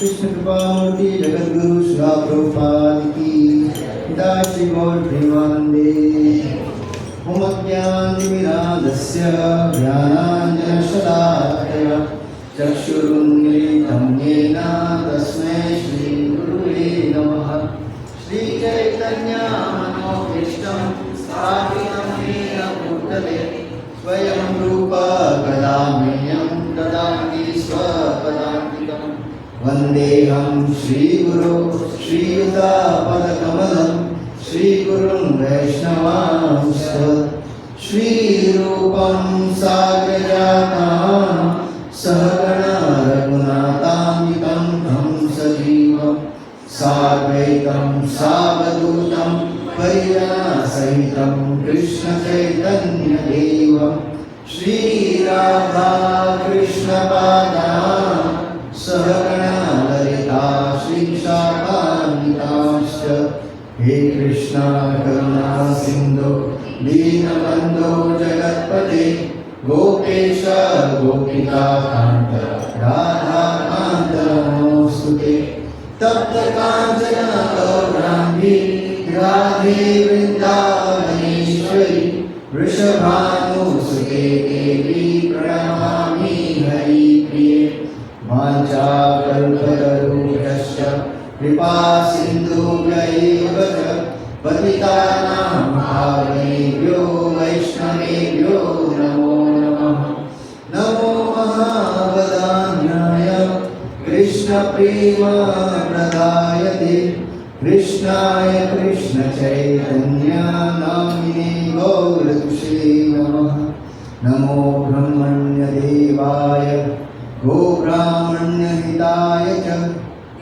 कृष्ण कृपा मूर्ति जगत गुरु शिला प्रभुपाद की जय श्री गौर प्रेमानंदे। ओम अज्ञानतिमिरान्धस्य ज्ञानाञ्जनशलाकया चक्षुरुन्मीलितं येन तस्मै श्रीगुरुवे नमः। श्रीचैतन्यमनोभीष्टं स्थापितं येन भूतले स्वयं रूपा कदा मह्यं ददाति स्वपदान्तिकम्। वन्देऽहं श्रीगुरो श्रीयुतापदकमलं श्रीगुरुं वैष्णवांश्च श्रीरूपं साग्रजातं सहगणा रघुनाथान्वितं तं सजीवं साद्वैतं सावधूतं परिजनसहितं कृष्णचैतन्यदेवं श्रीराधा कृष्णपादान् सहगणा ललिता श्रीशाखान्वितांश्च। हे कृष्णा करुणा सिन्धो दीनबन्धो जगत्पते गोपेश गोपिकान्त राधाकान्त नमोऽस्तुते। तप्त काञ्चन गौराङ्गी राधे वृन्दावनेश्वरी वृषभानुसुते देवी प्रणमामि हरिप्रिये। वाञ्छाकल्पतरुभ्यश्च कृपा सिन्धुभ्यैव च पतितानां पावनेभ्यो वैष्णवेभ्यो नमो नमः। नमो महावदान्याय कृष्णप्रेमप्रदायते कृष्णाय कृष्णचैतन्य नामिने गौरतुषे नमः। नमो ब्रह्मण्यदेवाय गोब्राह्मण्यहिताय च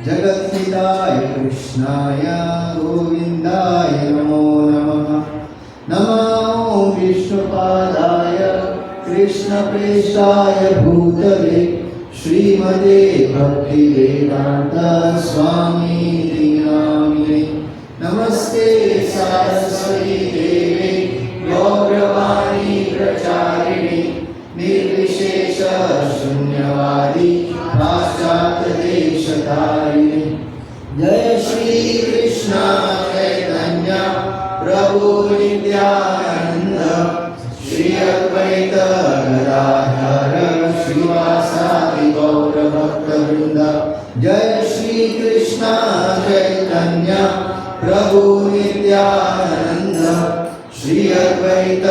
जगद्हिताय कृष्णाय गोविन्दाय नमो नमः। नमो विष्णुपादाय कृष्णप्रेष्ठाय भूतले श्रीमते भक्तिवेदान्त स्वामीति नामिने। नमस्ते सरस्वती देवे गौरवाणी प्रचारिणे निर्विशेष शून्यवादी पाश्चात्यदेशतारिणे। जय श्री कृष्ण चैतन्य प्रभु नित्यानंद श्री अद्वैत गदाधर श्रीवासादि गौर भक्तवृंद। जय श्री कृष्ण चैतन्य प्रभु नित्यानंद श्री अद्वैत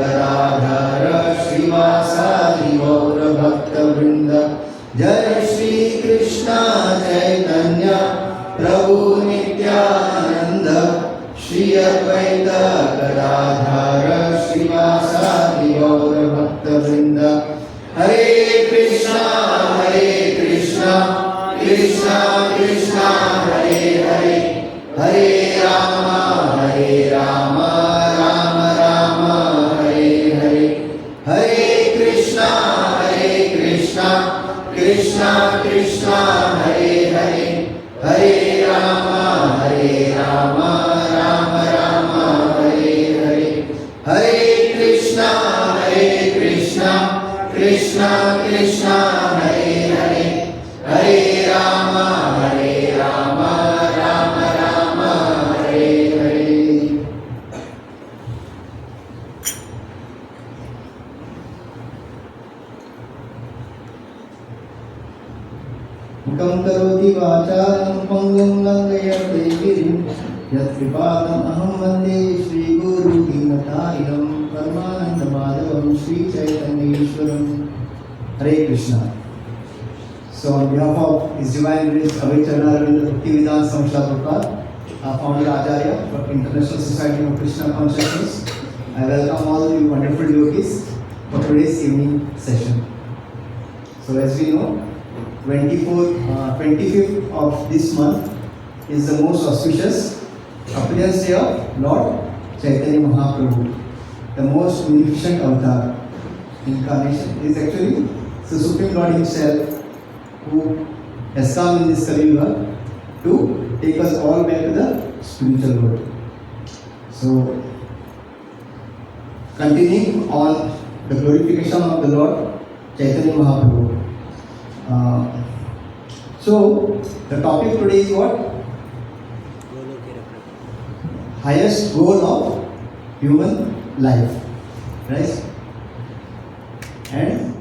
गदाधर श्रीवासादि गौर भक्तवृंद। जय श्री कृष्ण चैतन्य प्रभु नित्यानंद श्री अद्वैत गदाधर श्रीवासादि गौर भक्तवृंद। हरे कृष्णा कृष्णा कृष्णा हरे हरे हरे राम राम राम हरे हरे। हरे कृष्णा कृष्णा कृष्णा हरे हरे हरे राम राम राम हरे हरे। हरे कृष्णा कृष्णा कृष्णा हरे हरे हरे राम राम राम हरे हरे। मुखं करोति वाचालं पङ्गुं लङ्घयते गिरिं यत्कृपातम् अहं वन्दे श्रीगुरुदीनतारिणं परमानन्दमाधवं श्रीचैतन्येश्वरम्। हरे Krishna. So on behalf of His Divine Grace Abhay Charana Bhaktivedanta Swami Srila Prabhupada, founder Acharya for International Society of Krishna Consciousness. I welcome all you wonderful yogis for today's evening session. So as we know, 25th of this month is the most auspicious appearance day of Lord Chaitanya Mahaprabhu, the most munificent avatar. Incarnation is actually the Supreme Lord Himself who has come in this Kali Yuga to take us all back to the spiritual world. So, continuing on the glorification of the Lord Chaitanya Mahaprabhu. So, the topic today is what? Highest goal of human life, right? And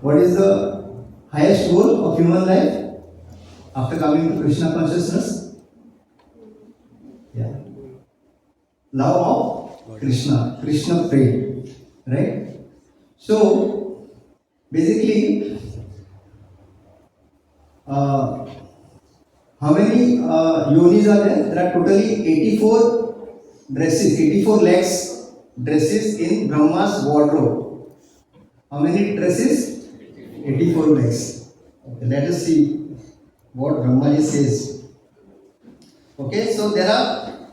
what is the highest goal of human life after coming to Krishna consciousness? Yeah. Love of Krishna, Krishna prema, right? So, basically, how many yonis are there? There are totally 84 dresses, 84 lakhs dresses in Brahma's wardrobe. How many dresses? 84 lakhs. Okay, let us see what Brahmaji says. Okay, so there are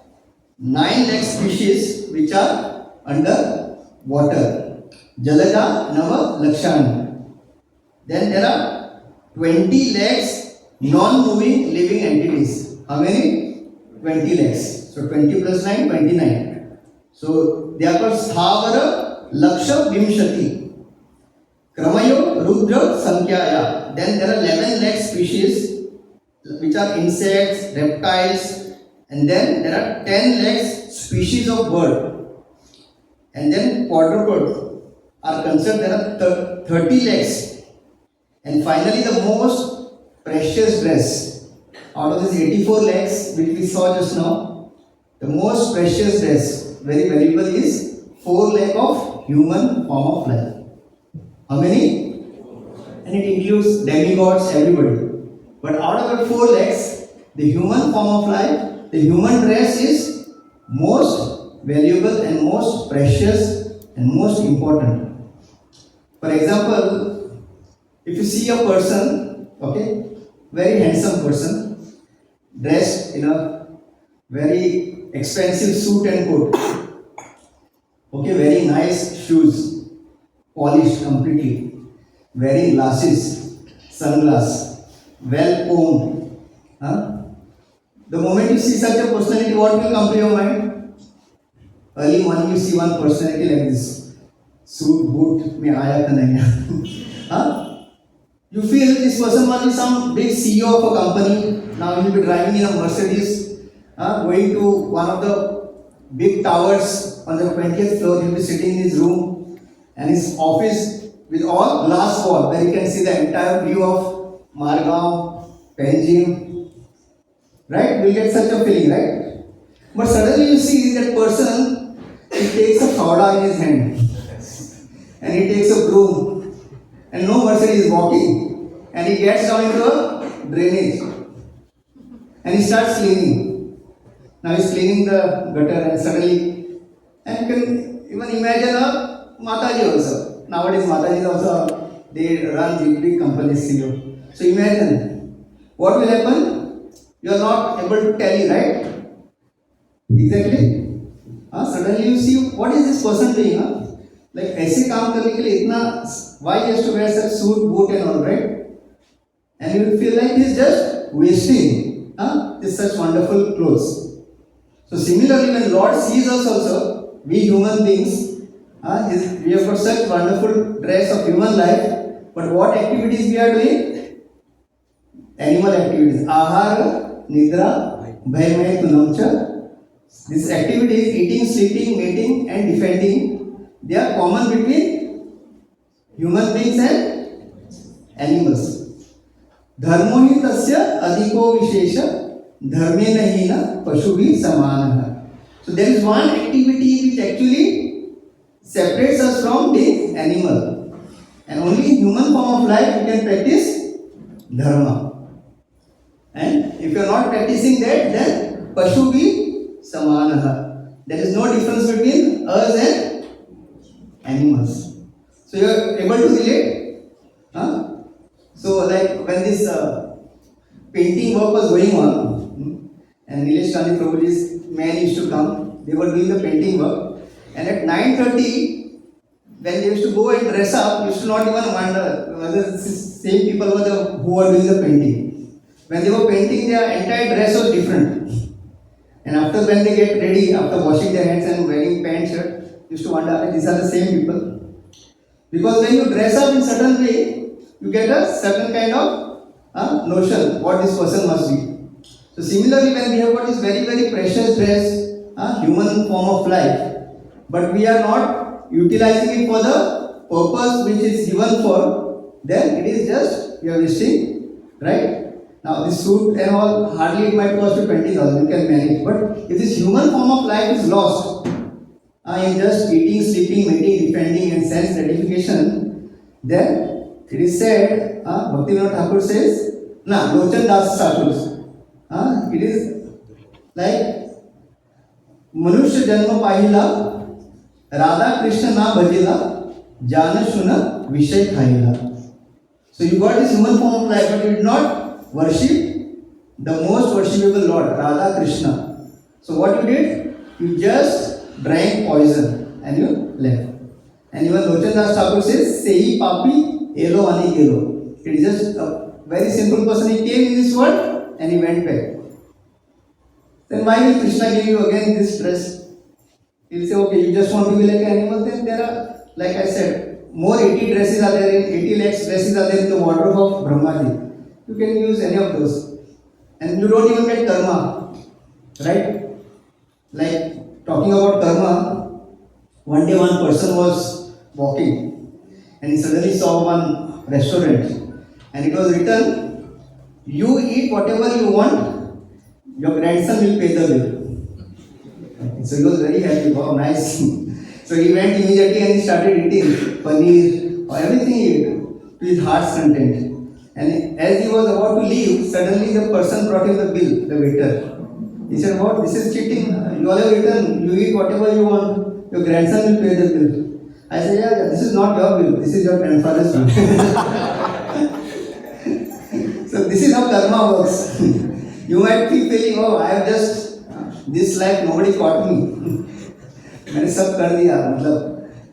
9 lakh species which are under water. Jalaja Nava Lakshani. Then there are 20 lakhs non-moving living entities. How many? 20 lakhs. So 20 plus 9, 29. So they are called Sthavara Laksha Vimshati. Kramayo Rudra Sankyaya. Then there are 11 lakh species which are insects, reptiles, and then there are 10 lakh species of bird. And then quadrupeds are considered, there are 30 lakhs. And finally the most precious dress out of this 84 lakhs which we saw just now, the most precious dress, very valuable, is 4 lakh of human form of life. How many? And it includes demigods, everybody. But out of the 4 lakhs, the human form of life, the human dress is most valuable and most precious and most important. For example, if you see a person, okay, very handsome person, dressed in a very expensive suit and coat, okay, very nice shoes, polished completely, wearing glasses, sunglasses, well combed. The moment you see such a personality, what will come to your mind? Early morning you see one personality like this, suit, boot, mein aaya tha nahi. You feel this person must be some big CEO of a company. Now he will be driving in a Mercedes, going to one of the big towers on the 20th floor. He will be sitting in his room and his office with all glass wall where you can see the entire view of Margao, Panjim. Right? You will get such a feeling, right? But suddenly you see that person, he takes a soda in his hand and he takes a broom and no Mercedes is walking and he gets down into a drainage and he starts cleaning. Now he's cleaning the gutter and suddenly, and you can even imagine a Mataji also. Nowadays Mataji also, they run big companies, CEO. So imagine, what will happen? You are not able to tally, right? Exactly. Suddenly you see, what is this person doing? Like ऐसे काम करने के लिए इतना, why he has to wear such suit, boot and all, right? And you will feel like he is just wasting this such wonderful clothes. So similarly, when Lord sees us also, we human beings, we have got such wonderful dress of human life, but what activities we are doing? Animal activities. Ahara, Nidra, Bhaimay, Tunamcha. These activities, eating, sleeping, mating and defending, they are common between human beings and animals. धर्मो ही तस्य अधिको विशेष धर्मेन ही न पशुभिः समानः. So there is one activity which actually separates us from the animal, and only in human form of life you can practice dharma. And if you are not practicing that, then Pashu bhi samanah. There is no difference between us and animals. So you are able to relate? Huh? So like when this painting work was going on, and Nilesh Gandhi Prabhuji's men used to come, they were doing the painting work, and at 9:30, when they used to go and dress up, used to not even wonder whether the same people were who were doing the painting. When they were painting, their entire dress was different. And after when they get ready, after washing their hands and wearing pant shirt, used to wonder, these are the same people. Because when you dress up in certain way, you get a certain kind of notion what this person must be. So similarly, when we have got this very very precious dress, human form of life, but we are not utilizing it for the purpose which is given for, then it is just we are wasting, right? Now this suit and all, hardly it might cost you 20,000, you can manage. But if this human form of life is lost in just eating, sleeping, mating, defending and sense gratification, then it is said, Bhaktivinoda Thakur says, Lochan Das Thakur, it is like मनुष्य जन्म पाहिला राधा कृष्ण ना भजिला जान शुन विषय खाईला. So you got this human form of life, but you did not worship the most worshipable Lord, Radha Krishna. So what you did? You just drank poison and you left. And even Lochan Das Thakur says, Sehi papi elo ani gelo. It is just a very simple person. He came in this world and he went back. Then why will Krishna give you again this dress? He will say, okay, you just want to be like an animal. Then there are, like I said, more 80 dresses are there in 80 lakhs dresses are there in the wardrobe of Brahmaji. You can use any of those. And you don't even get karma. Right? Like talking about karma, one day one person was walking and he suddenly saw one restaurant and it was written, you eat whatever you want, your grandson will pay the bill. So he was very happy, wow, nice. So he went immediately and he started eating paneer or everything he ate to his heart's content. And as he was about to leave, suddenly the person brought him the bill, the waiter. He said, what, this is cheating. You all have written, you eat whatever you want, your grandson will pay the bill. I said, yeah, this is not your bill, this is your grandfather's bill. So this is how karma works. You might be feeling, oh, I have just, this life nobody caught me. मैंने सब कर दिया, मतलब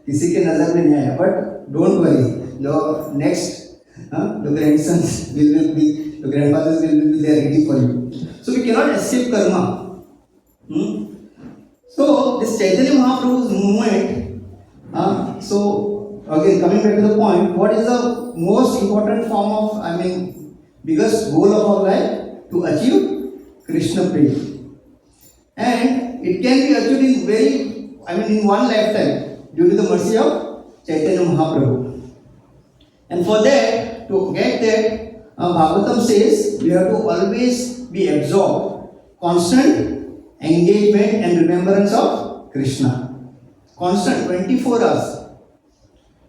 किसी के नजर में नहीं आया. But don't worry, your next, your grandsons will be, your grandfathers will be there ready for you. So we cannot escape karma. So this Chaitanya Mahaprabhu's movement. So again, coming back to the point, what is the most important form of, biggest goal of our life? To achieve Krishna Prema. And it can be achieved in one lifetime due to the mercy of Chaitanya Mahaprabhu. And for that, to get that, Bhagavatam says we have to always be absorbed, constant engagement and remembrance of Krishna. Constant, 24 hours.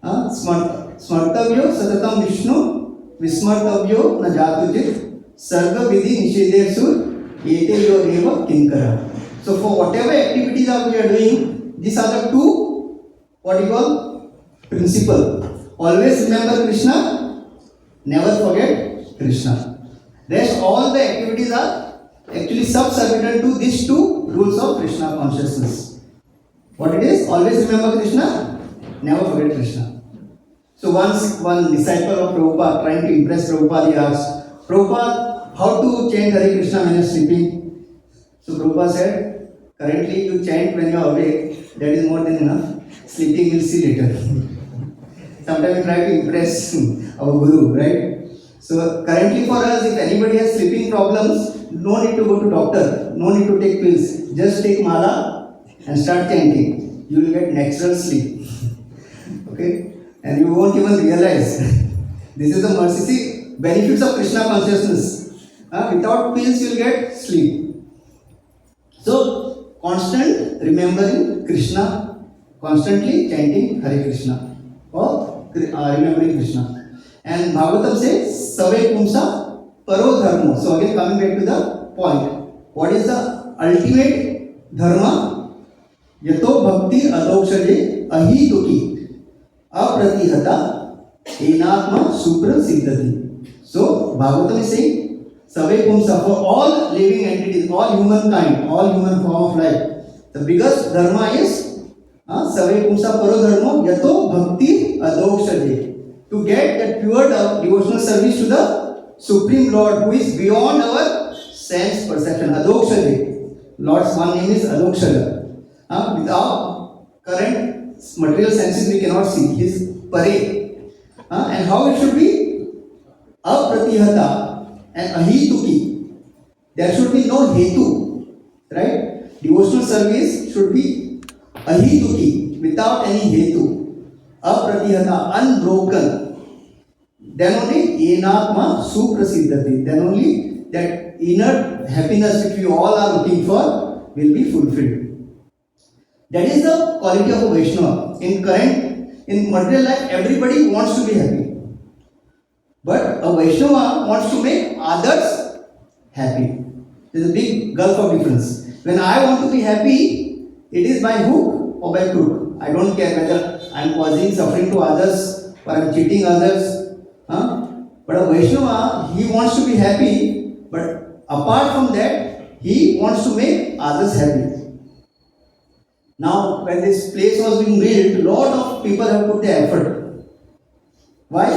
Smartavyo satatam Vishnu, vismartavyo na jatujit, sarva vidhi nishedesur, yete yo eva kinkara. So for whatever activities we are doing, these are the two, what you call, principle. Always remember Krishna, never forget Krishna. Rest all the activities are actually subservient to these two rules of Krishna consciousness. What it is? Always remember Krishna, never forget Krishna. So once one disciple of Prabhupada trying to impress Prabhupada, he asked, Prabhupada, how to chant Hare Krishna when you are sleeping? So Prabhupada said, currently you chant when you are awake, that is more than enough. Sleeping we'll see later. Sometimes we try to impress our guru, right? So currently for us, if anybody has sleeping problems, no need to go to doctor, no need to take pills. Just take mala and start chanting. You will get natural sleep. Okay? And you won't even realize. This is the mercy. See, benefits of Krishna consciousness. Without pills, you will get sleep. So, constant remembering Krishna, constantly chanting Hare Krishna or remembering Krishna. And Bhagavatam says, Save Pumsa Paro Dharmo. So again coming back to the point. What is the ultimate dharma? Yato bhakti adokshade ahituki apratihata enatma suprasiddhati. So Bhagavatam is saying, Save Pumsa, for all living entities, all humankind, all human form of life, the biggest dharma is Save Pumsa Paro Dharma Yato Bhakti Adokshade. To get that pure devotional service to the Supreme Lord who is beyond our sense perception. Adokshade. Lord's one name is Adokshada. With our current material senses we cannot see. He is Pare. And how it should be? Apratihata and Ahituki. There should be no Hetu. Right? Devotional service should be Ahituki, without any Hetu. Apratihata, unbroken. Then only Enatma Suprasiddhati. Then only that inner happiness which we all are looking for will be fulfilled. That is the quality of a Vaishnava. In material life, everybody wants to be happy. But a Vaishnava wants to make others happy. There is a big gulf of difference. When I want to be happy, it is by hook or by crook. I don't care whether I am causing suffering to others or I am cheating others. But a Vaishnava, he wants to be happy, but apart from that, he wants to make others happy. Now, when this place was being built, lot of people have put their effort. Why?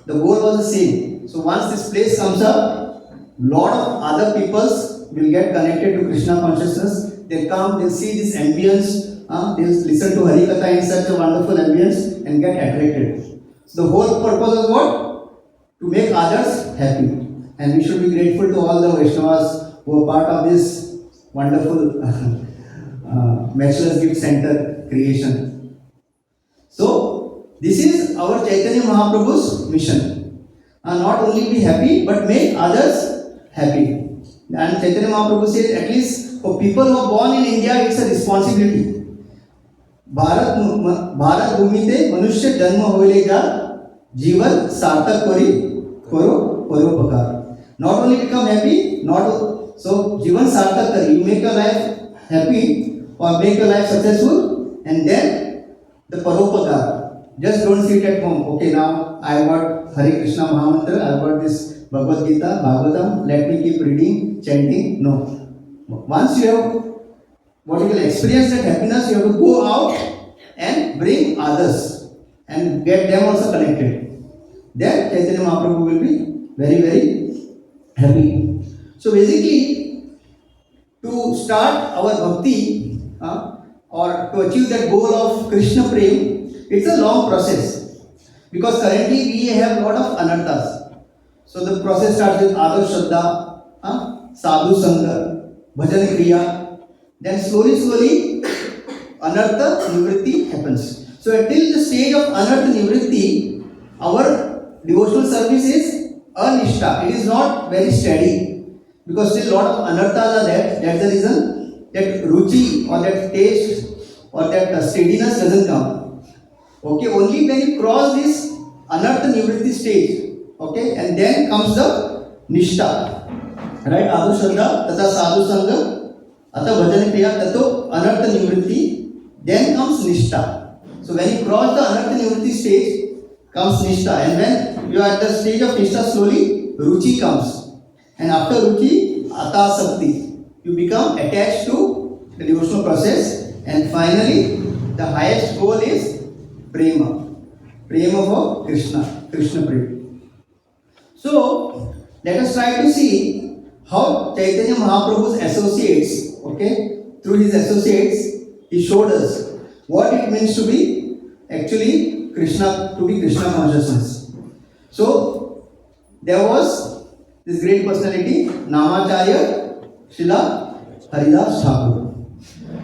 The goal was the same. So once this place comes up, lot of other peoples will get connected to Krishna consciousness. They come, they see this ambience, they listen to Harikatha in such a wonderful ambience and get attracted. So the whole purpose is what? To make others happy. And we should be grateful to all the Vaishnavas who are part of this wonderful Matchless Gift Center creation. So, this is our Chaitanya Mahaprabhu's mission. Not only be happy, but make others happy. And Chaitanya Mahaprabhu says, at least for people who are born in India, it's a responsibility. Bharat Bhumite Manushya Janma Hoilega Jivan Sartak Koro Paropakar. Not only become happy, so Jivan Sartak Kari, you make your life happy or make your life successful, and then the Paropakar. Just don't sit at home. Okay, now I got Hare Krishna Mahamantra, I got this Bhagavad Gita, Bhagavatam, let me keep reading, chanting. No. Once you have what you will experience that happiness, you have to go out and bring others and get them also connected. Then Chaitanya Mahaprabhu will be very, very happy. So basically, to start our bhakti or to achieve that goal of Krishna Prem, it's a long process. Because currently we have a lot of anarthas. So the process starts with Adar Shraddha, Sadhu Sangha, Bhajan Kriya. Then slowly, Anartha Nivritti happens. So until the stage of Anartha Nivritti, our devotional service is anishtha. It is not very steady. Because still lot of anarthas are there. That's the reason that ruchi or that taste or that steadiness doesn't come. Okay, only when you cross this Anartha Nivritti stage, okay, and then comes the nishtha. Right? Adu Shraddha, Tata Sadhu Sangha, Ata Bhajan Kriya, Tato Anartha Nivritti, then comes nishtha. So when you cross the Anartha Nivritti stage, comes nishtha, and when you are at the stage of nishtha, slowly ruchi comes. And after ruchi, Ata Sakti. You become attached to the devotional process, and finally the highest goal is prema. Prema for Krishna, Krishna Prema. So let us try to see how Chaitanya Mahaprabhu's associates, okay, through his associates, he showed us what it means to be actually Krishna, to be Krishna consciousness. So there was this great personality, Namacharya Srila Haridas Thakur.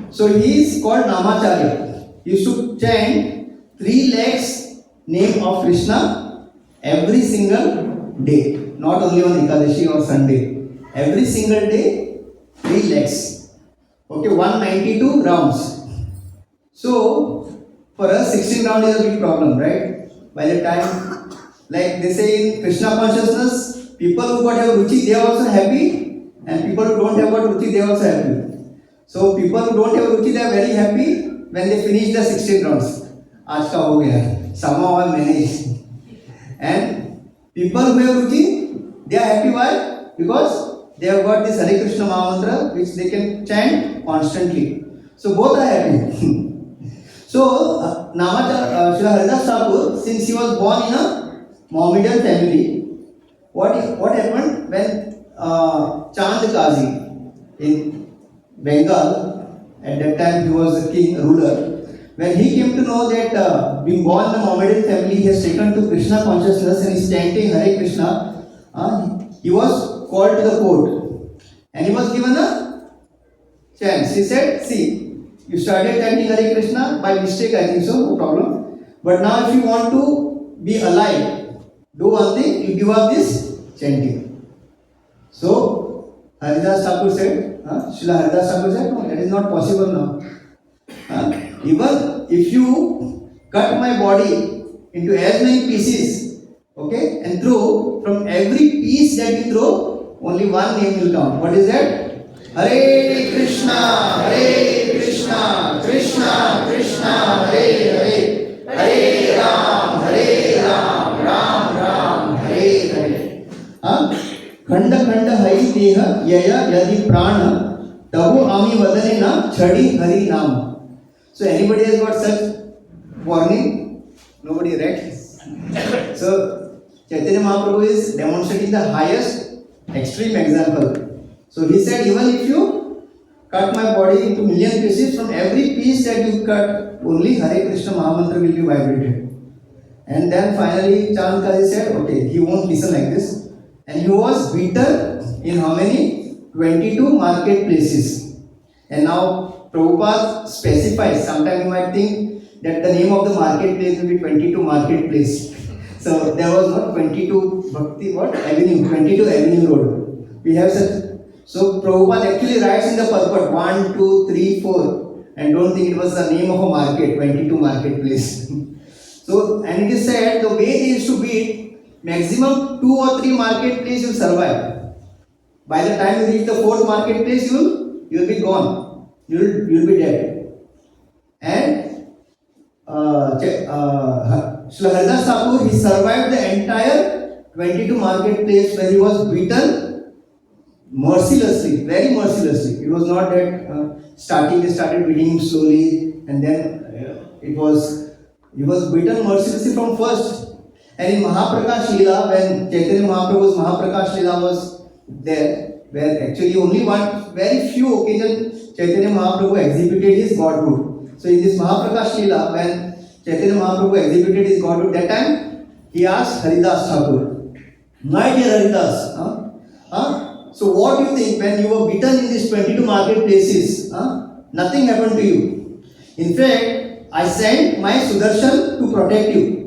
So he is called Namacharya. He used to chant 3 lakhs name of Krishna every single day, not only on Ekadashi or Sunday. Every single day, 3 lakhs. Okay, 192 rounds. So for us, 16 round is a big problem, right? By the time, like they say in Krishna consciousness, people who got have ruchi, they are also happy, and people who don't have got Ruchi, they also happy. So people who don't have Ruchi, they are very happy when they finish the 16 rounds. आज का हो गया, somehow I managed. And people who have Ruchi, they are happy. Why? Because they have got this Hare Krishna Mahamantra which they can chant constantly. So both are happy. So Srila Haridas Thakur, since he was born in a Mohammedan family, what happened when Chand Kazi in Bengal, at that time he was the king, ruler, when he came to know that being born in a Mohammedan family, he has taken to Krishna consciousness and is chanting Hare Krishna, he was called to the court and he was given a chance. He said, see, you started chanting Hare Krishna by mistake, I think so, no problem. But now if you want to be alive, do one thing, you give up this chanting. So Haridas Thakur said, Srila Haridas Thakur said, no, that is not possible now. Even if you cut my body into as many pieces, okay, and throw, from every piece that you throw, only one name will count. What is that? Hare Krishna, Krishna Krishna, Hare Hare, Hare Ram, Ram Ram, Hare Hare. Khanda khanda hai deha yaya yadi prana tabu ami vadane na chadi hari nam. So anybody has got such warning? Nobody, right? So Chaitanya Mahaprabhu is demonstrating the highest extreme example. So he said, even if you cut my body into million pieces, from every piece that you cut, only Hare Krishna Mahamantra will be vibrated. And then finally Chand Kazi said, okay, he won't listen like this. And he was beaten in how many? 22 marketplaces. And now Prabhupada specifies, sometimes you might think that the name of the marketplace will be 22 marketplace. So there was not 22 Bhakti, Avenue, 22 Avenue Road. We have such. So Prabhupada actually writes in the purport 1, 2, 3, 4. And don't think it was the name of a market, 22 marketplace. So, and it is said the way they used to beat, maximum 2 or 3 marketplace you survive. By the time you reach the 4th marketplace, you will be gone. You will be dead. And Srila Haridas Thakur, he survived the entire 22 marketplace where he was beaten mercilessly, very mercilessly. It was not that they started beating him slowly and then he was beaten mercilessly from first. And in Mahaprakash Leela, when Chaitanya Mahaprabhu's Mahaprakash Leela was there, where actually only one, very few occasions Chaitanya Mahaprabhu exhibited his godhood. So in this Mahaprakash Leela, when Chaitanya Mahaprabhu exhibited his godhood, that time he asked Haridas Thakur, my dear Haridas, so what do you think when you were beaten in these 22 marketplaces? Nothing happened to you. In fact, I sent my Sudarshan to protect you.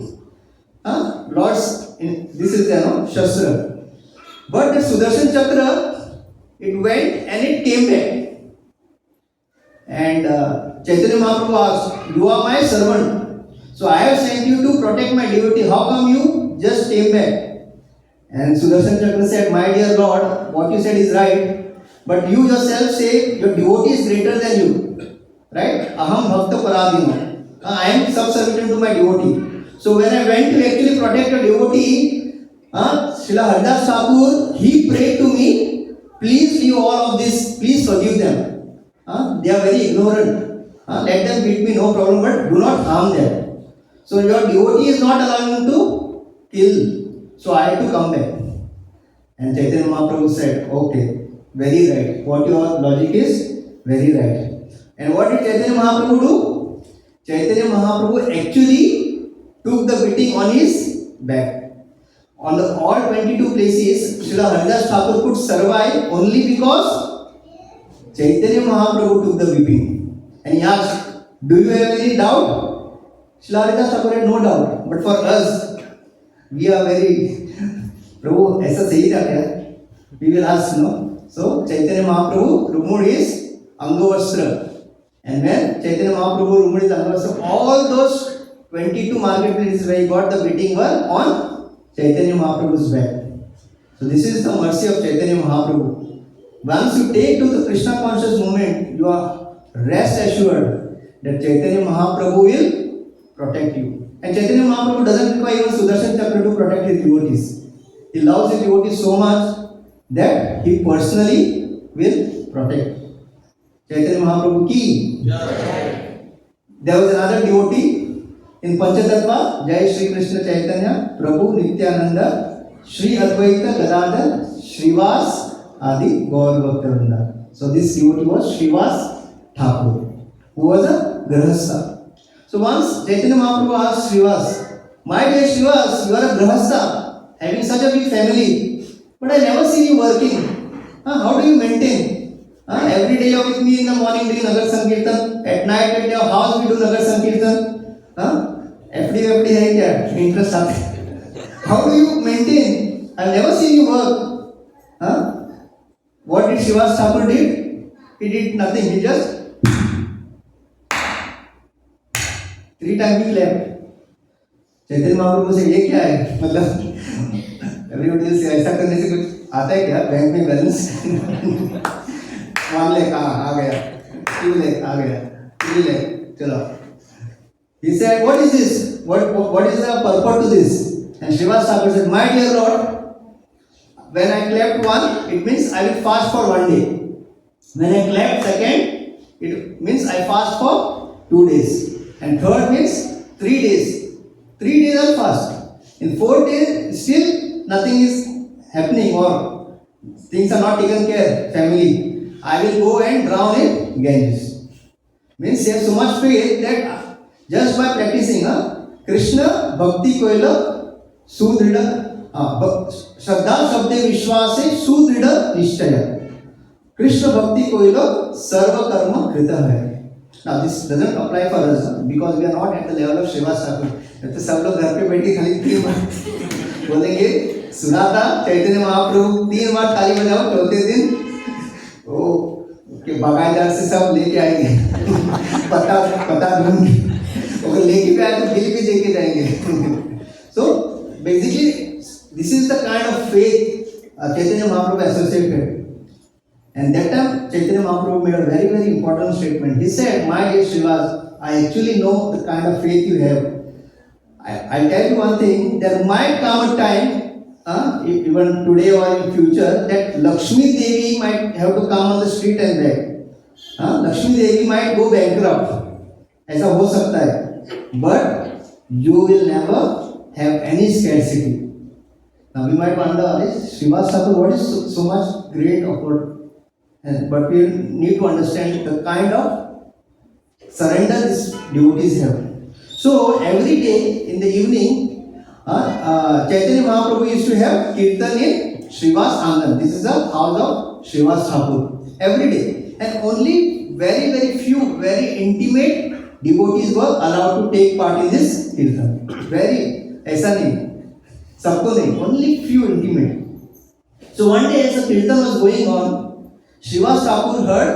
Lord's, this is the Shastra. But the Sudarshan Chakra, it went and it came back. And Chaitanya Mahaprabhu asked, you are my servant. So I have sent you to protect my devotee. How come you just came back? And Sudarshan Chakra said, my dear Lord, what you said is right. But you yourself say your devotee is greater than you. Right? Aham bhakta paradino. I am subservient to my devotee. So when I went to actually protect a devotee, Srila Haridas Thakur, he prayed to me, please leave all of this, please forgive them. They are very ignorant. Let them beat me, no problem, but do not harm them. So your devotee is not allowing to kill. So I had to come back. And Chaitanya Mahaprabhu said, okay, very right. What your logic is, very right. And what did Chaitanya Mahaprabhu do? Chaitanya Mahaprabhu actually took the beating on his back. On the all 22 places, Srila Haridas Thakur could survive only because Chaitanya Mahaprabhu took the whipping. And he asked, do you have any doubt? Srila Haridas Thakur had no doubt. But for us, we are very, Prabhu, aisa sahi tha kya? We will ask, no? So, Chaitanya Mahaprabhu removed his Angovastra. And when Chaitanya Mahaprabhu removed his Angovastra, all those 22 marketplaces where he got the beating were on Chaitanya Mahaprabhu's back. So, this is the mercy of Chaitanya Mahaprabhu. once you take to the Krishna conscious movement, you are rest assured that Chaitanya Mahaprabhu will protect you. And Chaitanya Mahaprabhu doesn't require even Sudarshan Chakra to protect his devotees. He loves his devotees so much that he personally will protect. Chaitanya Mahaprabhu ki. There was another devotee in Panchatattva, Jai Shri Krishna Chaitanya, Prabhu Nityananda, Shri Advaita Gadadhar, Srivas Adi Gaur Bhaktivinoda. So this devotee was Srivas Thakur, who was a Grahastha. So once Chaitanya Mahaprabhu asked Srivas, "My dear Srivas, you are a Grahastha, having such a big family, but I never see you working. How do you maintain? Every day you are with me in the morning doing Nagar Sankirtan, at night at your house we do Nagar Sankirtan. FD है क्या? Interest आता है. How do you maintain? I never seen you work. What did Srivas Thakur did? He did nothing. He just 3 times he clapped. Chaitanya Mahaprabhu से ये क्या है? मतलब everybody से ऐसा करने से कुछ आता है क्या? बैंक में बैलेंस 1 लाख आ गया, 2 लाख आ गया, 3 लाख चलो. He said, "What is this? What is the purport to this?" And Srivas Thakur said, "My dear Lord, when I clapped 1, it means I will fast for 1 day. When I clapped 2nd, it means I fast for 2 days. And 3rd means 3 days. 3 days I'll fast. In 4th day, still nothing is happening or things are not taken care, family. I will go and drown in Ganges." Means he has so much faith that just by practicing Krishna Bhakti Koila Sudrida Shraddha Shabde Vishwase Sudrida Nishtaya. Krishna Bhakti Koila Sarva Karma Krita hai. Now this doesn't apply for us because we are not at the level of Srivas Thakur. तो सब लोग घर पे बैठ के खाली 3 बार बोलेंगे, सुना था चैतन्य महाप्रभु 3 बार ताली बजाओ, चौथे दिन वो के बागायदार से सब लेके आएंगे पता ढूंढ अगर लेके भी आए तो बिल भी देके जाएंगे. So basically this is the kind of faith Chaitanya Mahaprabhu associated. And that time Chaitanya Mahaprabhu made a very very important statement. He said, "My dear Srivas, I actually know the kind of faith you have. I'll tell you one thing, there might come a time, even today or in future, that Lakshmi Devi might have to come on the street and beg. Lakshmi Devi might go bankrupt. ऐसा हो सकता है. But you will never have any scarcity." Now we might wonder, Srivas Thakur, what is so much great offer? But we need to understand the kind of surrender these devotees have. So every day in the evening, Chaitanya Mahaprabhu used to have kirtan in Srivas Angan. This is the house of Srivas Thakur. Every day, and only very very few, very intimate devotees were allowed to take part in this kirtan. Very ऐसा नहीं, सबको नहीं, only few intimate. So one day as the kirtan was going on, Srivas Thakur heard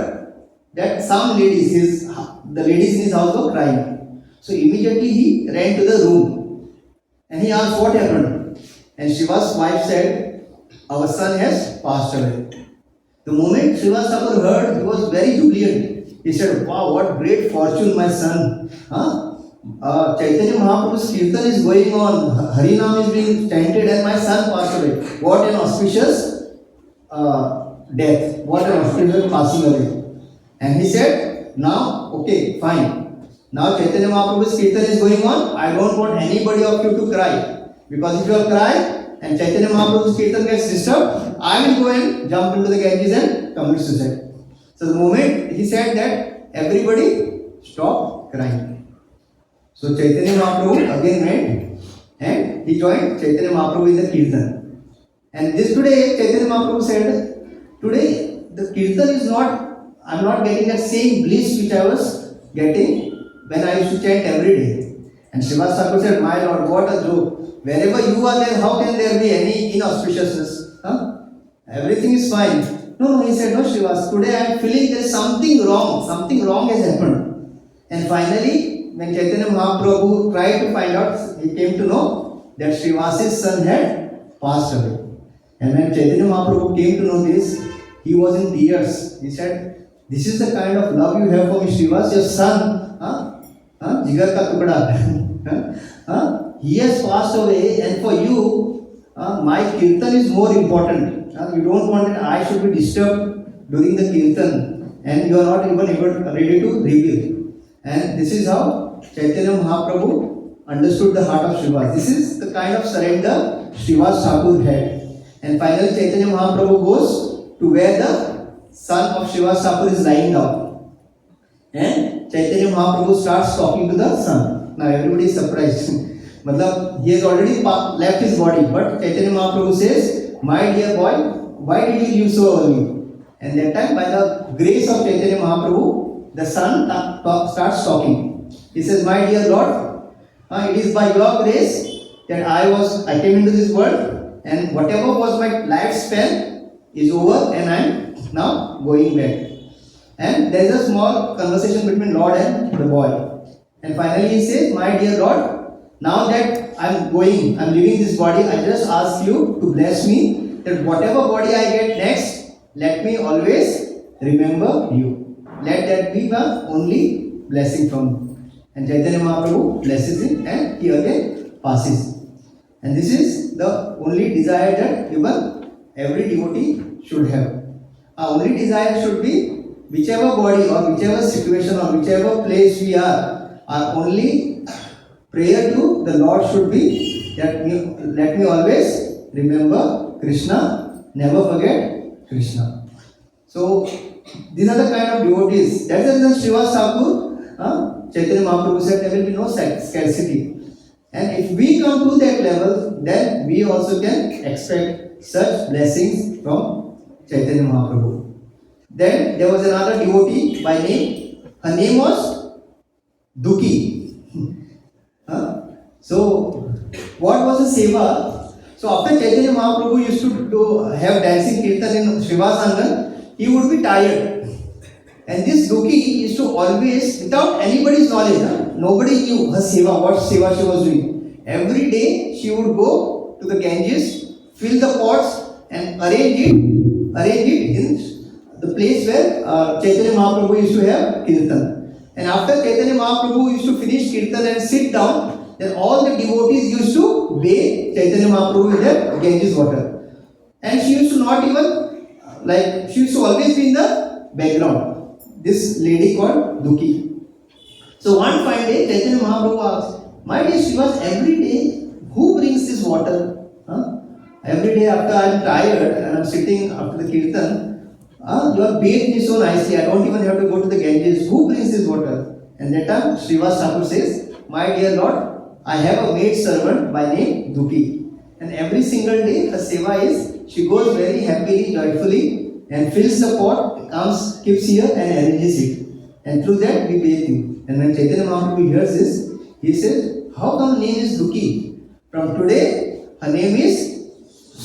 that some ladies, the ladies in his house were crying. So immediately he ran to the room and he asked what happened. And Srivas' wife said, "Our son has passed away." The moment Srivas Thakur heard, he was very jubilant. He said, "Wow, what great fortune, my son. Chaitanya Mahaprabhu's kirtan is going on, Harinam is being chanted and my son passed away. What an auspicious death, what an auspicious passing away." And he said, "Now, okay, fine. Now Chaitanya Mahaprabhu's kirtan is going on. I don't want anybody of you to cry. Because if you all cry and Chaitanya Mahaprabhu's kirtan gets disturbed, I will go and jump into the Ganges and commit suicide." So the moment he said that, everybody stopped crying. So Chaitanya Mahaprabhu again went and he joined Chaitanya Mahaprabhu in the kirtan. And this today Chaitanya Mahaprabhu said, "Today the kirtan is not, I'm not getting that same bliss which I was getting when I used to chant every day." And Srivas Thakur said, "My Lord, what a joke. Wherever you are there, how can there be any inauspiciousness? Everything is fine." No, he said, "No, Srivas, today I am feeling there is something wrong has happened." And finally, when Chaitanya Mahaprabhu tried to find out, he came to know that Srivas's son had passed away. And when Chaitanya Mahaprabhu came to know this, he was in tears. He said, "This is the kind of love you have for me, Srivas, your son, jigar ka tukda. He has passed away, and for you, my kirtan is more important. You don't want that I should be disturbed during the kirtan, and you are not even ready to reveal." And this is how Chaitanya Mahaprabhu understood the heart of Srivas. This is the kind of surrender Srivas Thakur had. And finally, Chaitanya Mahaprabhu goes to where the son of Srivas Thakur is lying down. And Chaitanya Mahaprabhu starts talking to the son. Now everybody is surprised. Matlab, he has already left his body, but Chaitanya Mahaprabhu says, "My dear boy, why did you leave so early?" And that time, by the grace of Chaitanya Mahaprabhu, the son starts talking. He says, "My dear Lord, it is by your grace that I came into this world, and whatever was my lifespan is over, and I am now going back." And there is a small conversation between Lord and the boy. And finally he says, "My dear Lord, now that I am leaving this body, I just ask you to bless me that whatever body I get next, let me always remember you. Let that be the only blessing from you." And Chaitanya Mahaprabhu blesses him, and he again passes. And this is the only desire that even every devotee should have. Our only desire should be, whichever body or whichever situation or whichever place we are, our only prayer to the Lord should be that let me always remember Krishna, never forget Krishna. So these are the kind of devotees. That's the reason Srivas Thakur, Chaitanya Mahaprabhu said there will be no scarcity. And if we come to that level, then we also can expect such blessings from Chaitanya Mahaprabhu. Then there was another devotee by name. Her name was Duki. So what was the seva? So after Chaitanya Mahaprabhu used to have dancing kirtan in Srivas Angan, he would be tired. And this Duki used to always, without anybody's knowledge, nobody knew her seva, what seva she was doing. Every day she would go to the Ganges, fill the pots and arrange it in the place where Chaitanya Mahaprabhu used to have kirtan. And after Chaitanya Mahaprabhu used to finish kirtan and sit down, then all the devotees used to bathe Chaitanya Mahaprabhu with the Ganges water. And she used to not even, she used to always be in the background. This lady called Duki. So one fine day, Chaitanya Mahaprabhu asked, "My dear Srivas, every day, who brings this water? Every day after I am tired and I am sitting after the kirtan, you are bathed me so nicely, I don't even have to go to the Ganges. Who brings this water?" And that time, Srivas Thakur says, "My dear Lord, I have a maid servant by name Duki. And every single day, her seva is, she goes very happily, joyfully, and fills the pot, comes, keeps here and arranges it. And through that, we bathe him." And when Chaitanya Mahaprabhu hears this, he says, "How come name is Duki? From today, her name is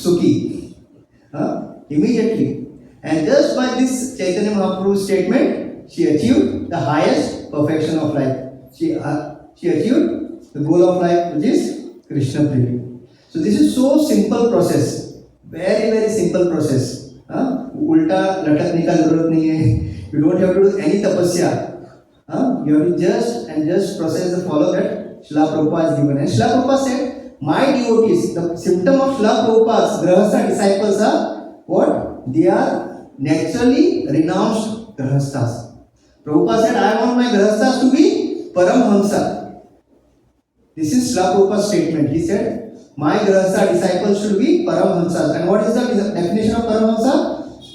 Sukhi." Immediately. And just by this Chaitanya Mahaprabhu's statement, she achieved the highest perfection of life. She achieved the goal of life, which is Krishna Prema. So this is so simple process. Very, very simple process. उल्टा लटकने का जरूरत नहीं है. You don't have to do any tapasya. You have to just process the follow that Srila Prabhupada has given. And Srila Prabhupada said, "My devotees, the symptom of Srila Prabhupada's Grahastha disciples are what? They are naturally renounced Grahasthas." Prabhupada said, "I want my Grahasthas to be Paramhamsa." This is Srila Prabhupada's statement. He said, "My Grahastha disciples should be Paramhamsas." And what is the definition of Paramhamsa?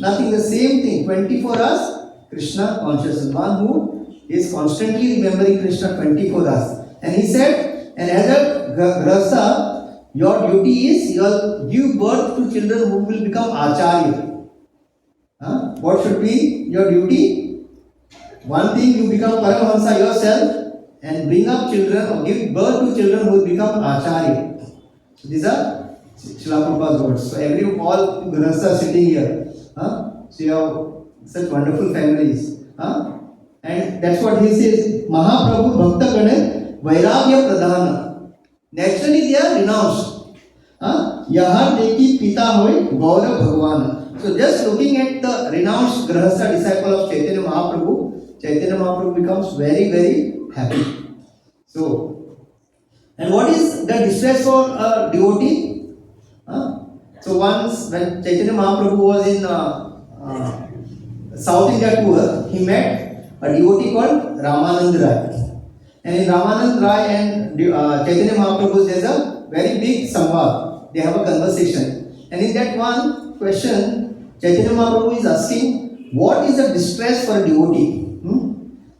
Nothing, the same thing. 24 hours Krishna consciousness. One who is constantly remembering Krishna 24 hours. And he said, and as a Grahastha, your duty is, you will give birth to children who will become Acharya. What should be your duty? One thing, you become Paramhamsa yourself and bring up children or give birth to children who will become Acharya. So these are Srila Prabhupada's words. So all Grahasthas sitting here. So you have such wonderful families. And that's what he says. Mahaprabhu Bhakta Gane Vairagya Pradhana. Naturally they are renounced. Yahar Deki Pita Hoy Gaurav Bhagwan. So just looking at the renounced Grahastha disciple of Chaitanya Mahaprabhu becomes very, very happy. So, and what is the distress for a devotee? So once when Chaitanya Mahaprabhu was in South India tour, he met a devotee called Ramanand Rai. And in Ramanand Rai and Chaitanya Mahaprabhu, there's a very big samvad. They have a conversation. And in that one question, Chaitanya Mahaprabhu is asking, what is the distress for a devotee?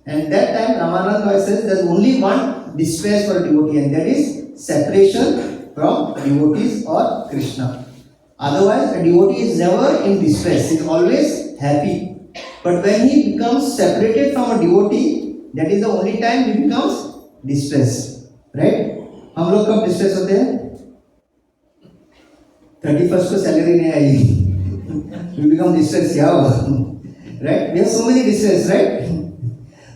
And that time Ramanand Rai says there's only one distress for a devotee, and that is separation from devotees or Krishna. Otherwise, a devotee is never in distress, he is always happy. But when he becomes separated from a devotee, that is the only time he becomes distressed. Right? हम लोग कब distress होते हैं? 31st को salary नहीं आई, we become distressed. क्या होगा? Right? We have so many distress, right?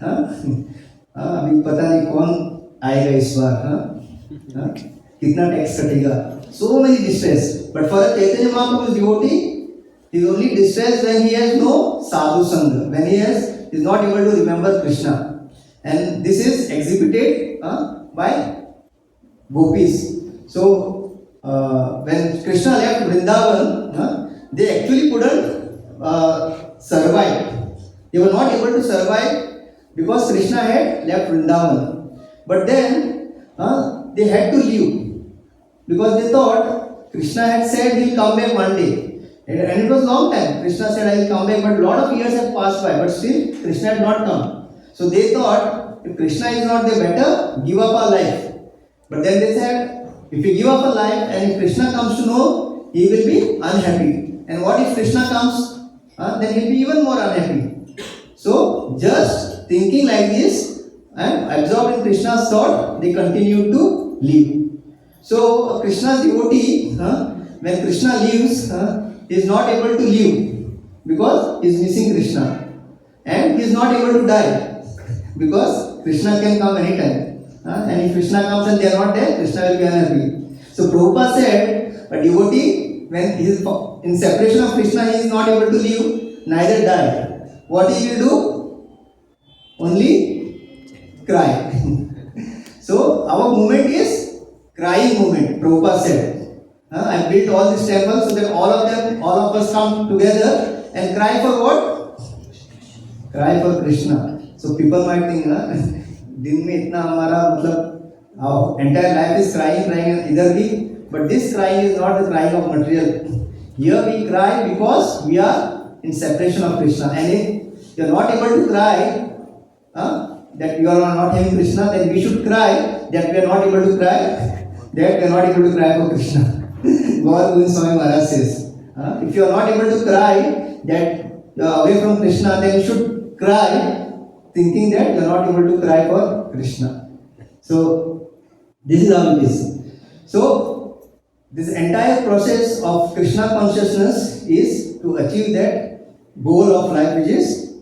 अभी पता नहीं कौन आएगा इस बार, कितना टैक्स कटेगा, so many distress. But for a Chaitanya Mahaprabhu's devotee, he is only distressed when he has no sadhu sangha, when he is not able to remember Krishna. And this is exhibited by gopis. So when Krishna left Vrindavan, they actually couldn't survive. They were not able to survive because Krishna had left Vrindavan. But then they had to leave because they thought Krishna had said he will come back one day. And it was long time. Krishna said I will come back, but a lot of years have passed by, but still Krishna had not come. So they thought if Krishna is not there, better give up our life. But then they said if we give up our life and if Krishna comes to know, he will be unhappy. And what if Krishna comes? Then he will be even more unhappy. So just thinking like this and absorbed in Krishna's thought, they continue to live. So Krishna's devotee, when Krishna leaves, he is not able to live because he is missing Krishna, and he is not able to die because Krishna can come anytime. And if Krishna comes and they are not there, Krishna will be unhappy. So Prabhupada said, a devotee, when he is in separation of Krishna, he is not able to live, neither die. What he will do? Only cry. So our movement is crying movement, Prabhupada said. I built all these temples so that all of us come together and cry for what? Cry for Krishna. So people might think, दिन में इतना हमारा मतलब our entire life is crying इधर भी, but this crying is not the crying of material. Here we cry because we are in separation of Krishna, and if you are not able to cry that you are not having Krishna, then we should cry that we are not able to cry, that we are not able to cry for Krishna. Gaur Govind Swami Maharaj says, if you are not able to cry that you are away from Krishna, then you should cry thinking that you are not able to cry for Krishna. So this is how it is. So this entire process of Krishna consciousness is to achieve that goal of life, which is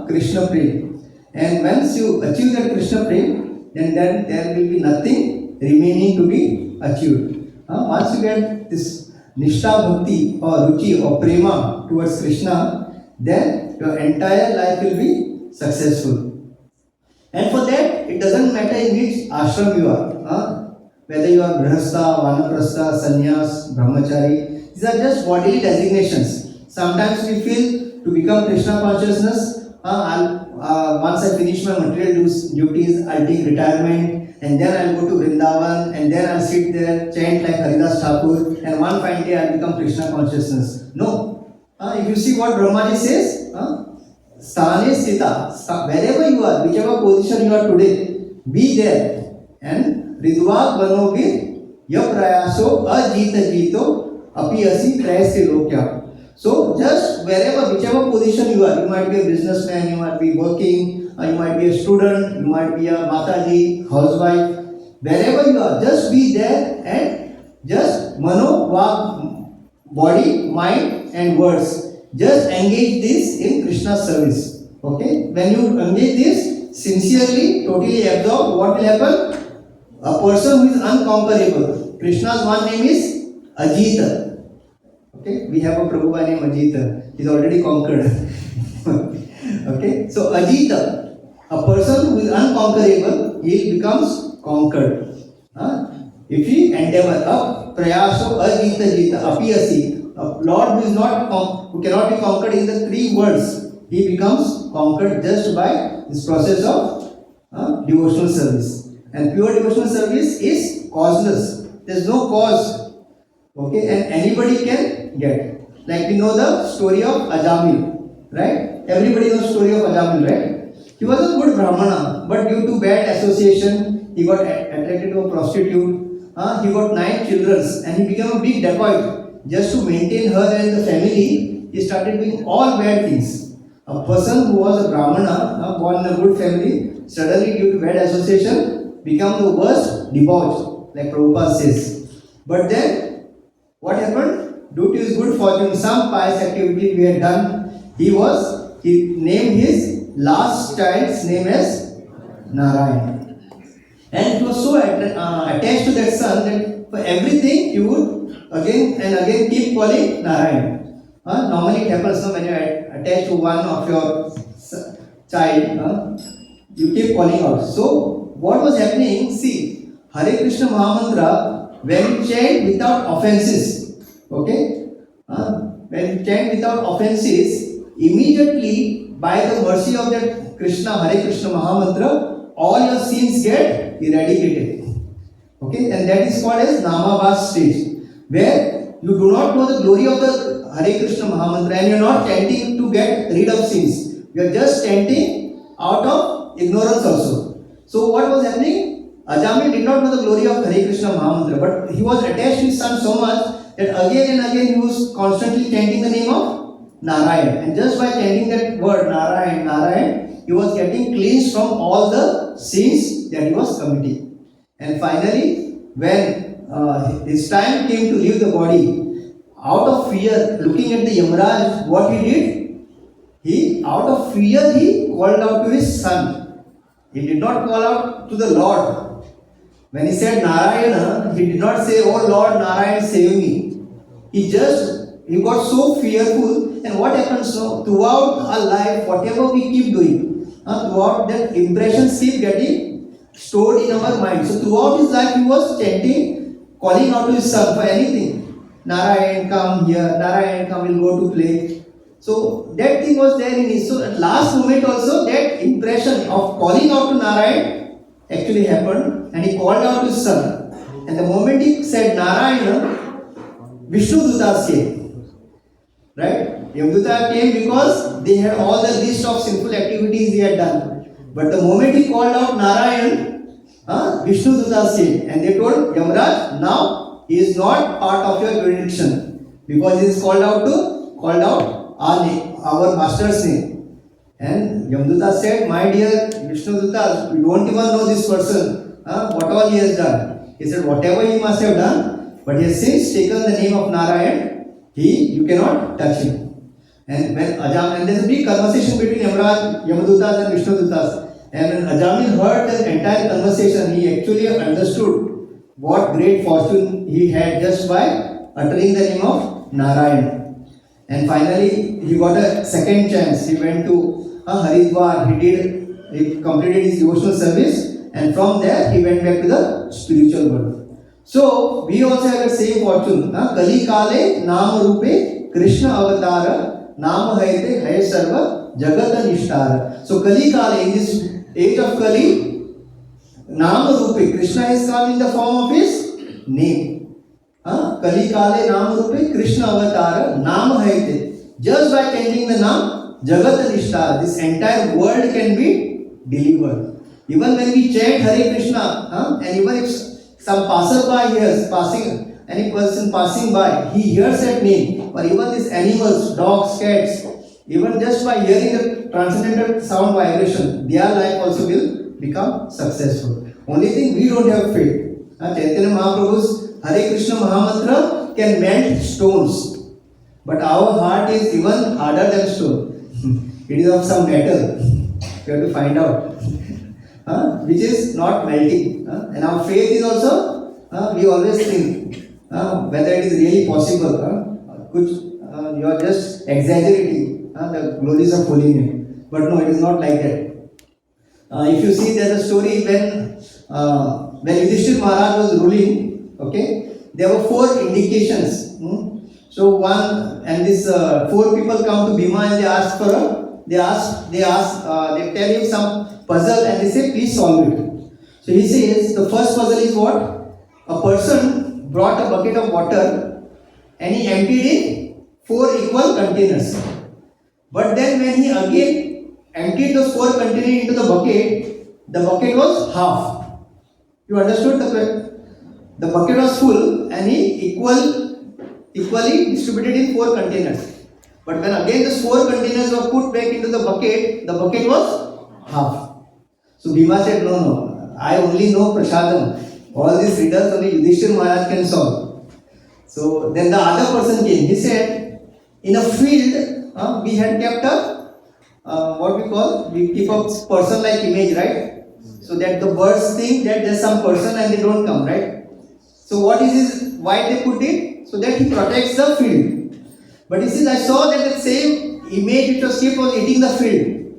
Krishna Prem. And once you achieve that Krishna Prem, then there will be nothing remaining to be achieved. Once you get this Nishtha Bhakti or Ruchi or Prema towards Krishna, then your entire life will be successful. And for that, it doesn't matter in which ashram you are. Whether you are Grihastha, Vanaprastha, Sannyas, Brahmachari, these are just bodily designations. Sometimes we feel to become Krishna consciousness, once I finish my material duties, I'll take retirement, and then I'll go to Vrindavan, and then I'll sit there, chant like Haridas Thakur, and one fine day I'll become Krishna consciousness. No. If you see what Brahmaji says, Sthane Sthita, wherever you are, whichever position you are today, be there. And Ridva Banobir Yaprayaso Ajita Jito Api Asi Prayasti Lokya. So just wherever, whichever position you are, you might be a businessman, you might be working, you might be a student, you might be a Mataji, housewife, wherever you are, just be there and just mano, vak, body, mind and words. Just engage this in Krishna's service. Okay? When you engage this sincerely, totally absorbed, what will happen? A person who is unconquerable. Krishna's one name is Ajita. Okay, we have a Prabhu by name Ajita. He's already conquered. Okay, so Ajita, a person who is unconquerable, he becomes conquered. If he endeavor, prayaso ajita jita apiyasi, a Lord who is not who cannot be conquered in the three words, he becomes conquered just by this process of devotional service. And pure devotional service is causeless. There is no cause. Okay, and anybody can get. Like we know the story of Ajamil, right? Everybody knows the story of Ajamil, right? He was a good Brahmana, but due to bad association, he got attracted to a prostitute. He got 9 children and he became a big dacoit. Just to maintain her and the family, he started doing all bad things. A person who was a Brahmana, born in a good family, suddenly due to bad association, became the worst debauch, like Prabhupada says. But then, what happened? Due to his good fortune, some pious activity we had done, he named his last child's name as Narayan. And he was so attached to that son that for everything he would again and again keep calling Narayan. Normally it happens when you are attached to one of your child, you keep calling out. So what was happening? See, Hare Krishna Mahamantra, when you chant without offenses, okay? When you chant without offenses, immediately by the mercy of that Krishna, Hare Krishna Mahamantra, all your sins get eradicated. Okay, and that is called as Namabhas stage, where you do not know the glory of the Hare Krishna Mahamantra and you are not chanting to get rid of sins. You are just chanting out of ignorance also. So what was happening? Ajamil did not know the glory of Hare Krishna Mahamantra, but he was attached to his son so much that again and again he was constantly chanting the name of Narayan. And just by chanting that word Narayan, Narayan, he was getting cleansed from all the sins that he was committing. And finally, when his time came to leave the body, out of fear, looking at the Yamaraj, what he did? He, out of fear, he called out to his son. He did not call out to the Lord. When he said Narayana, he did not say, "Oh Lord Narayan, save me." He got so fearful. And what happens now? Throughout our life, whatever we keep doing, throughout that impressions keep getting stored in our mind. So throughout his life, he was chanting, calling out to his son for anything. Narayan, come here. Narayan, come, we'll go to play. So that thing was there in his. So at last moment also, that impression of calling out to Narayan actually happened, and he called out to his son. And the moment he said Narayana, Vishnu Dutas came. Right? Yamduta came because they had all the list of sinful activities he had done. But the moment he called out Narayan, Vishnu Dutas came. And they told Yamaraj, now he is not part of your jurisdiction, because he is called out our name, our master's name. And Yamduta said, my dear Vishnu Dutas, we don't even know this person, what all he has done. He said, whatever he must have done, but he has since taken the name of Narayan, you cannot touch him. And when and there's a big conversation between Yamadutas and Vishnu Dutas. And when Ajamil heard the entire conversation, he actually understood what great fortune he had just by uttering the name of Narayan. And finally, he got a second chance. He went to Haridwar. He completed his devotional service, and from there he went back to the spiritual world. So we also have the same fortune. Kali Kale Nama Rupe Krishna Avatara Nama Haite Hai Sarva Jagata Nishtara. So Kali Kale, in this age of Kali, Nama Rupe, Krishna is come in the form of his name. Kali Kale Nama Rupe Krishna Avatara Nama Haite. Just by changing the name, Jagata Nishtara, this entire world can be delivered. Even when we chant Hare Krishna, and even if some passerby hears, any person passing by, he hears that name, or even these animals, dogs, cats, even just by hearing the transcendental sound vibration, their life also will become successful. Only thing, we don't have faith. Chaitanya Mahaprabhu's Hare Krishna Mahamantra can melt stones, but our heart is even harder than stone. It is of some metal. You have to find out. Which is not melting. And our faith is also, we always think whether it is really possible कुछ you are just exaggerating the glories of holy name, but no, it is not like that. If you see, there's a story when Yudhishthir Maharaj was ruling, okay, there were 4 indications. So one, and this 4 people come to Bhima and they ask for they tell him some puzzle and they say, please solve it. So he says, the first puzzle is what? A person brought a bucket of water and he emptied in 4 equal containers. But then when he again emptied those 4 containers into the bucket was half. You understood the bucket was full and he equally distributed in 4 containers. But when again those 4 containers were put back into the bucket was half. So Bhima said, no, I only know Prasadam. All these riddles only Yudhishthir Maharaj can solve. So then the other person came. He said, in a field, we had kept we keep a person-like image, right? So that the birds think that there's some person and they don't come, right? So why they put it? So that he protects the field. But he says, I saw that same image which was kept was eating the field.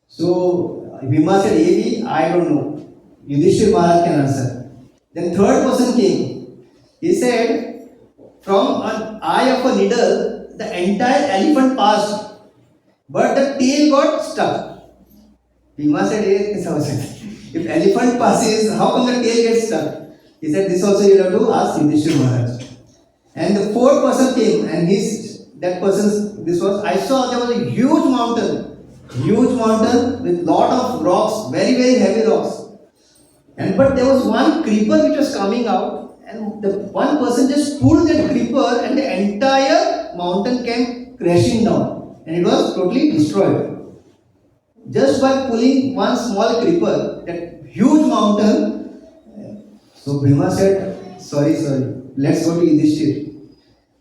So Bhima said, Maybe, I don't know. Yudhishthir Maharaj can answer. Then third person came. He said, from an eye of a needle, the entire elephant passed, but the tail got stuck. Bhima said, if elephant passes, how come the tail gets stuck? He said, this also you have to ask Yudhishthir Maharaj. And the fourth person came, and I saw there was a huge mountain with lot of rocks, very, very heavy rocks. But there was one creeper which was coming out, and the one person just pulled that creeper, and the entire mountain came crashing down, and it was totally destroyed. Just by pulling one small creeper, that huge mountain. So Bhima said, sorry, let's go to Yudhishthir.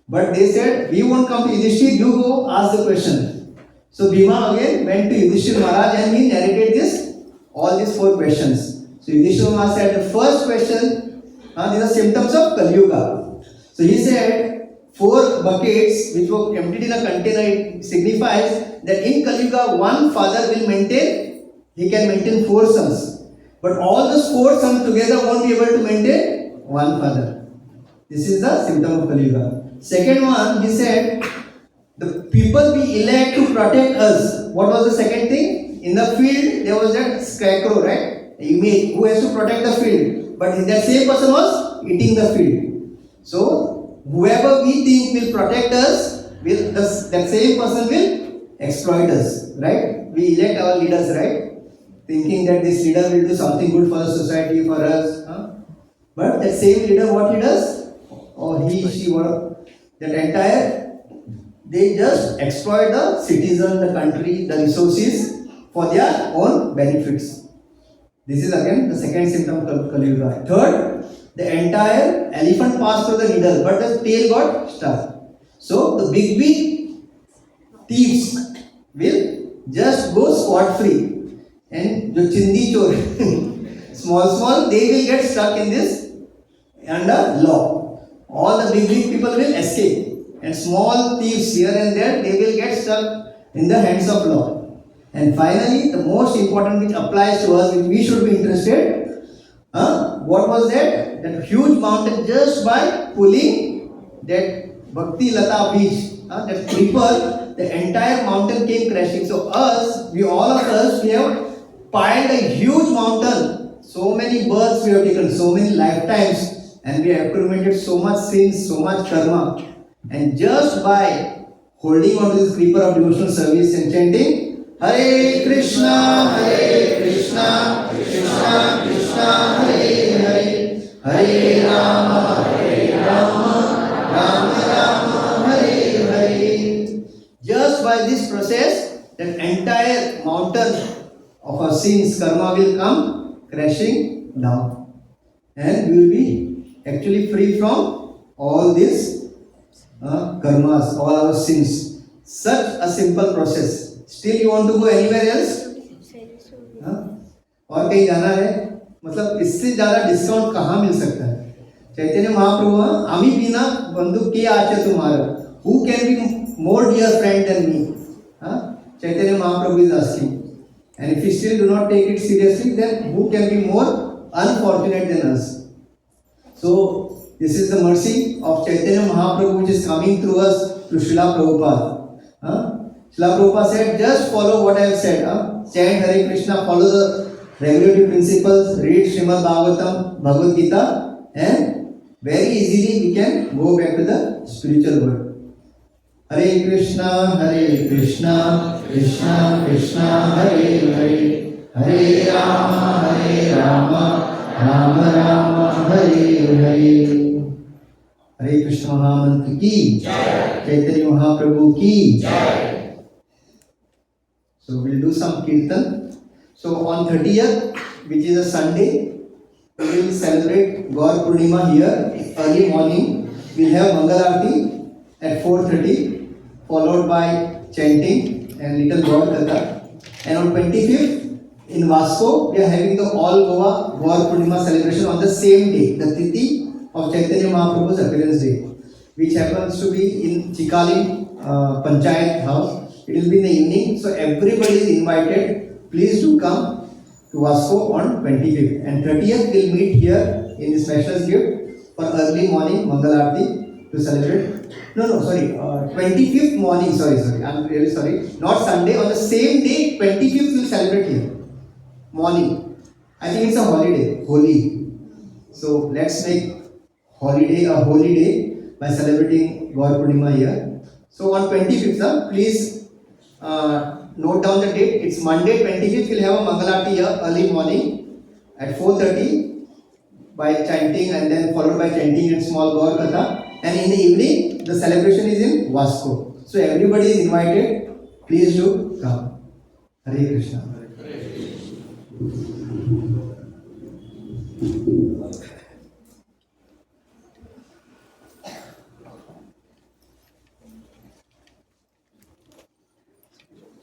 But they said, we won't come to Yudhishthir, you go ask the question. So Bhima again went to Yudhishthir Maharaj and he narrated all these 4 questions. So Yudhishthir Maharaj said, the first question, these are symptoms of Kali Yuga. So he said, 4 buckets which were emptied in a container, it signifies that in Kali Yuga, one father he can maintain 4 sons. But all those 4 sons together won't be able to maintain one father. This is the symptom of Kali Yuga. Second one, he said, the people we elect to protect us. What was the second thing? In the field, there was that scarecrow, right? The image, who has to protect the field. But that same person was eating the field. So, whoever we think will protect us, that same person will exploit us, right? We elect our leaders, right? Thinking that this leader will do something good for the society, for us. But that same leader, what he does? Or he, she, they just exploit the citizen, the country, the resources for their own benefits. This is again the second symptom of Kali Yuga. Third, the entire elephant passed through the needle, but the tail got stuck. So the big thieves will just go scot-free. And the chindi chor, small, they will get stuck in this under law. All the big people will escape. And small thieves here and there, they will get stuck in the hands of law. And finally, the most important which applies to us, which we should be interested, what was that? That huge mountain, just by pulling that Bhakti Lata beach, that creeper, the entire mountain came crashing. So all of us, we have piled a huge mountain. So many births we have taken, so many lifetimes, and we have accumulated so much sins, so much karma. And just by holding on to this creeper of devotional service and chanting Hare Krishna, Krishna Krishna, Hare Hare, Hare Rama, Rama Rama, Hare Hare. Just by this process, the entire mountain of our sins, karma will come crashing down. And we will be actually free from all these karmas, all our sins. Such a simple process. Still you want to go anywhere else? और कहीं जाना है? मतलब इससे ज़्यादा discount कहाँ मिल सकता है? चैतन्य महाप्रभु आम्ही बिना बंदूक के आचे तुम्हारा who can be more dear friend than me? Huh? Chaitanya Mahaprabhu is asking. And if we still do not take it seriously, then who can be more unfortunate than us? So, this is the mercy of Chaitanya Mahaprabhu which is coming through us through Srila Prabhupada. Srila Prabhupada said, just follow what I have said. Chant Hare Krishna, follow the regulative principles, read Srimad Bhagavatam, Bhagavad Gita, and very easily we can go back to the spiritual world. Hare Krishna, Krishna Krishna, Hare Hare, Hare Rama, Rama Rama, Hare Hare. Hare Krishna Mahamantra ki Jai, Chaitanya Mahaprabhu ki Jai. So we'll do some kirtan. So on 30th, which is a Sunday, we will celebrate Gaur Purnima here early morning. We'll have Mangal Aarti at 4:30, followed by chanting and little Gaur Katha. And on 25th in Vasco, we are having the All Goa Gaur Purnima celebration on the same day, the Tithi of Chaitanya Mahaprabhu's appearance day, which happens to be in Chikali Panchayat house. It will be in the evening, so everybody is invited. Please do come to Vasco on 25th. And 30th we'll meet here in this Specialist Gift for early morning Mangal Aarti to celebrate. 25th morning, sorry, I'm really sorry. Not Sunday, on the same day, 25th we'll celebrate here. Morning. I think it's a holiday, Holi. So let's make holiday a holy day by celebrating Gaur Purnima here. So on 25th, please note down the date. It's Monday 25th. We'll have a Mangal Aarti here early morning at 4:30 by chanting and then followed by chanting and small Gaur Katha. And in the evening, the celebration is in Vasco. So everybody is invited. Please do come. Hare Krishna.